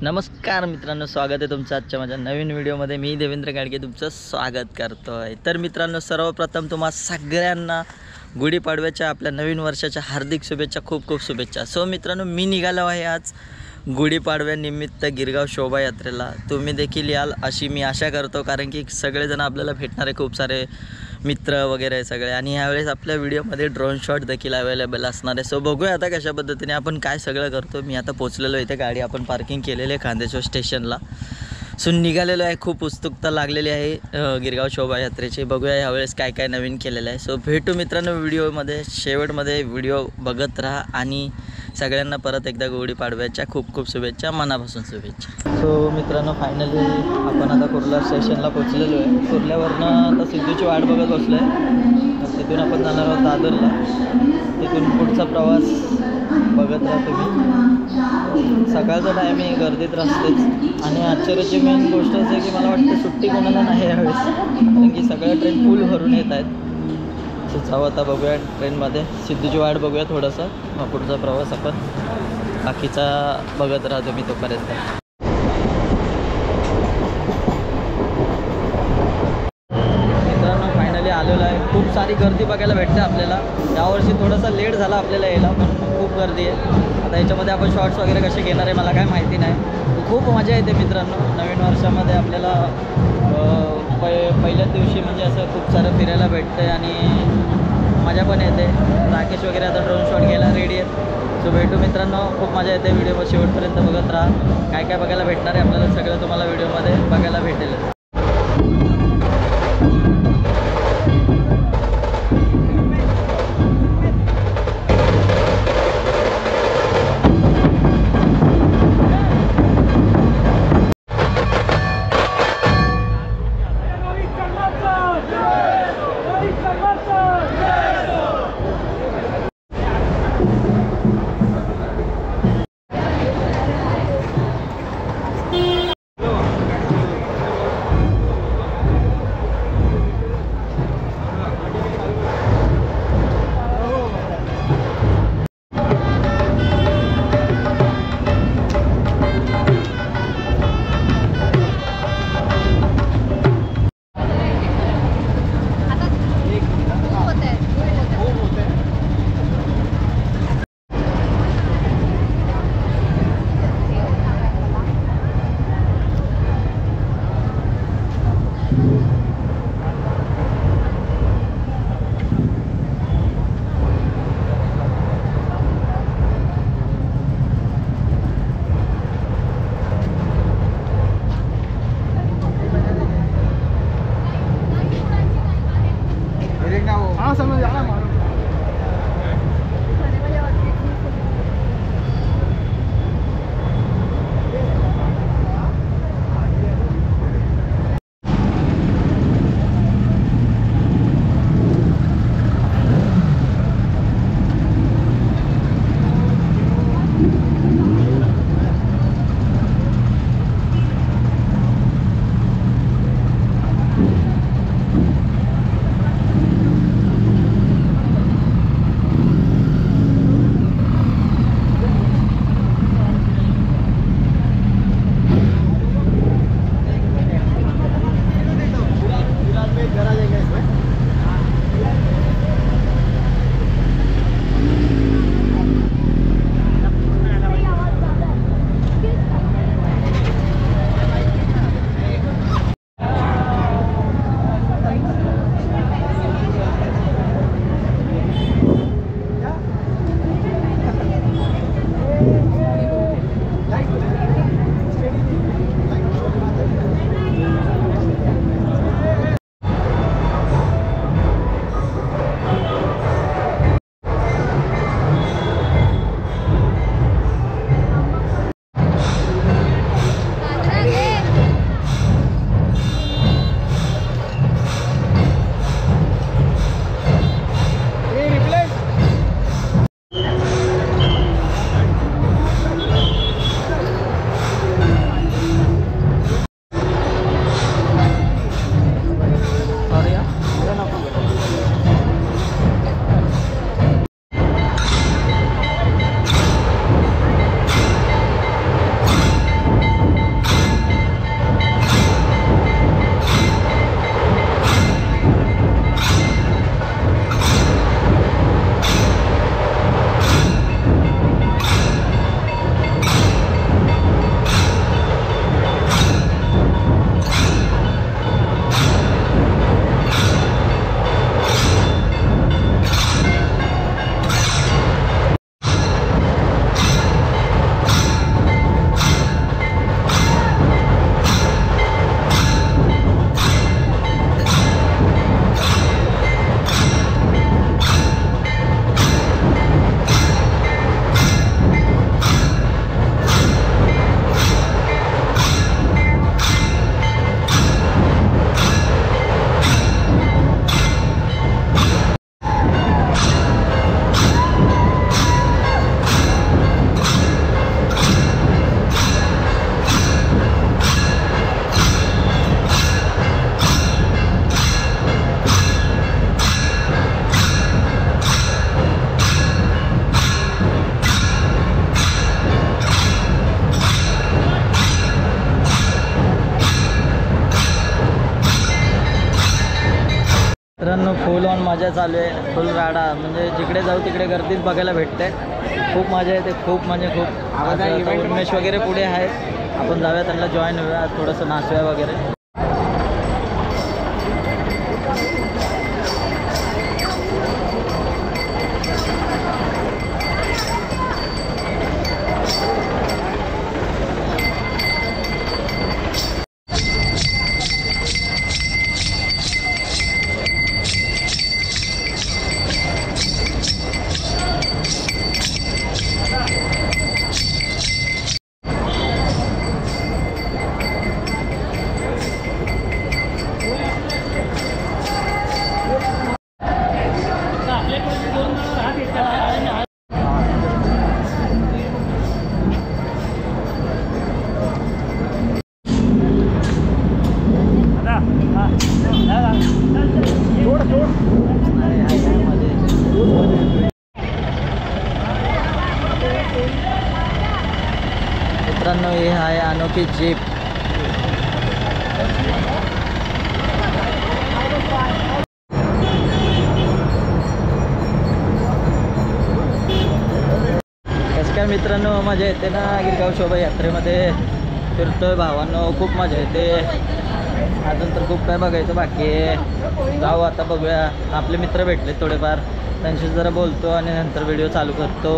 नमस्कार मित्रांनो, स्वागत आहे तुमचं आजच्या माझ्या नवीन व्हिडिओमध्ये। मी देवेंद्र गाडगे तुमचं स्वागत करतो आहे। तर मित्रांनो, सर्वप्रथम तुम्हा सगळ्यांना गुढीपाडव्याच्या आपल्या नवीन वर्षाच्या हार्दिक शुभेच्छा, खूप खूप शुभेच्छा। सो मित्रांनो, मी निघालो आहे आज गुढीपाडव्यानिमित्त गिरगाव शोभायात्रेला। तुम्ही देखील याल अशी मी आशा करतो, कारण की सगळेजण आपल्याला भेटणारे, खूप सारे मित्र वगैरे सगळे। आणि यावेळेस आपल्या व्हिडिओमध्ये ड्रोन शॉट देखील अवेलेबल असणार आहे। सो बघूया आता कशा पद्धतीने आपण काय सगळं करतो। मी आता पोचलेलो इथे, गाडी आपण पार्किंग केलेली आहे खांदेश्वर स्टेशनला। सो निघालेलो आहे, खूप उत्सुकता लागलेली आहे गिरगाव शोभायात्रेची। बघूया यावेळेस काय काय नवीन केलेलं आहे। सो भेटू मित्रांनो व्हिडिओमध्ये, शेवटमध्ये व्हिडिओ बघत राहा। आणि सगळ्यांना परत एकदा गुढीपाडव्याच्या खूप खूप शुभेच्छा, मनापासून शुभेच्छा। सो मित्रांनो, फायनली आपण आता कुर्ला स्टेशनला पोचलेलो आहे। कुर्ल्यावरनं आता सिद्धूची वाट बघत बसलो आहे। तिथून आपण जाणार आहोत दादरला। तिथून पुढचा प्रवास बघत राहा तुम्ही। सकाळचा टायमिंग गर्दीत रस्तेच। आणि आश्चर्याची मेन गोष्ट असं आहे की मला वाटतं सुट्टी कोणाला नाही यावेळेस, कारण की सगळ्या ट्रेन फुल भरून येत आहेत। सो जाऊ आता, बघूया ट्रेनमध्ये, सिद्धूची वाट बघूया थोडंसं, मग पुढचा प्रवास आपण बाकीचा बघत राहा तुम्ही तोपर्यंत। मित्रांनो, फायनली आलेलो आहे। खूप सारी गर्दी बघायला भेटते आपल्याला। यावर्षी थोडंसं लेट झाला आपल्याला यायला, पण खूप गर्दी आहे। आता याच्यामध्ये आपण शॉर्ट्स वगैरे कसे घेणार आहे मला काय माहिती नाही। खूप मजा येते मित्रांनो नवीन वर्षामध्ये आपल्याला। पहिल्याच दिवशी म्हणजे असं खूप सारं फिरायला भेटतं आणि मजा पण येते। राकेश वगैरे आता ड्रोन शॉट घ्यायला रेडी आहेत। सो भेटू मित्रांनो, खूप मजा येते। व्हिडिओ शेवटपर्यंत बघत राहा, काय काय बघायला भेटणार आहे आपल्याला सगळं तुम्हाला व्हिडिओमध्ये बघायला भेटेल। मित्रांनो फुल ऑन मजा चालू आहे, फुल राडा. म्हणजे जिकडे जाऊ तिकडे गर्दीच बघायला भेटते. खूप मजा येते, खूप म्हणजे खूप. आता उन्मेष वगैरे पुढे आहेत, आपण जाऊया त्यांना जॉईन होऊया, थोडंसं नाचूया वगैरे. मित्रांनो हे आहे अनोखी जीप. कसं काय मित्रांनो मजा येते ना गिरगाव शोभा यात्रेमध्ये फिरतोय भावांनो, खूप मजा येते. अजून तर खूप काय बघायचं बाकी आहे. जाऊ आता बघूया, आपले मित्र भेटले थोडेफार, त्यांशी जरा बोलतो आणि नंतर व्हिडिओ चालू करतो.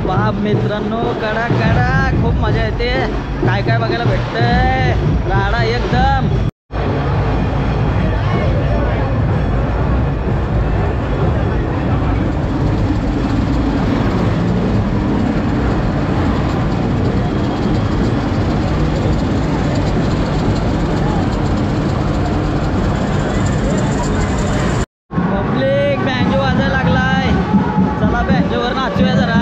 बाप मित्रांनो, कडा कडा खूप मजा येते. काय काय बघायला भेटतंय, राडा एकदम. पब्लिक बँजो वाजायला लागलाय. चला बँजोवर नाचूया जरा.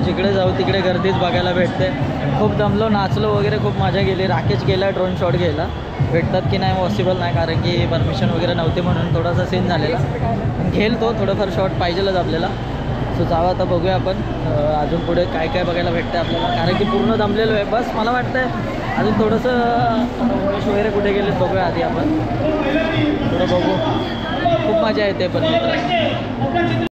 जिकडे जाऊ तिकडे गर्दीच बघायला भेटते. खूप दमलो, नाचलो वगैरे, खूप मजा गेली. राकेश गेला ड्रोन शॉट घ्यायला, भेटतात की नाही पॉसिबल नाही, कारण की परमिशन वगैरे नव्हती म्हणून थोडासा सीन झालेला. घेईल तो थोडंफार शॉट पाहिजेलच आपल्याला. सो जावं आता, बघूया आपण अजून पुढे काय काय बघायला भेटतं आपल्याला, कारण की पूर्ण दमलेलो आहे. बस मला वाटतं अजून थोडंसं उमेश वगैरे कुठे गेलेत बघूया आधी आपण, थोडं बघू. खूप मजा येते पण मित्रांनो.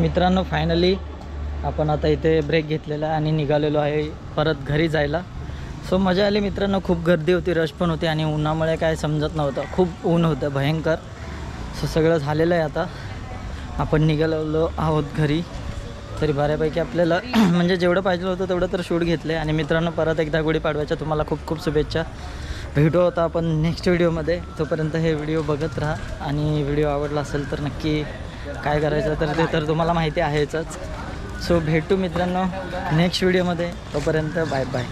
मित्रांनो फायनली आपण आता इथे ब्रेक घेतलेला आहे आणि निघालेलो आहे परत घरी जायला. सो मजा आली मित्रांनो. खूप गर्दी होती, रश पण होती आणि उन्हामुळे काय समजत नव्हतं, खूप ऊन होतं भयंकर. सो सगळं झालेलं आहे. आता आपण निघालेलो आहोत घरी. तरी बऱ्यापैकी आपल्याला म्हणजे जेवढं पाहिजे होतं तेवढं तर शूट घेतलं आहे. आणि मित्रांनो परत एकदा गुढीपाडव्याच्या तुम्हाला खूप खूप शुभेच्छा. भेटू होता आपण नेक्स्ट व्हिडिओमध्ये. तोपर्यंत हे व्हिडिओ बघत राहा आणि व्हिडिओ आवडला असेल तर नक्की काय करायचं तर ते तर तुम्हाला माहिती आहेच. सो भेटू मित्रांनो नेक्स्ट व्हिडिओमध्ये. तोपर्यंत बाय बाय.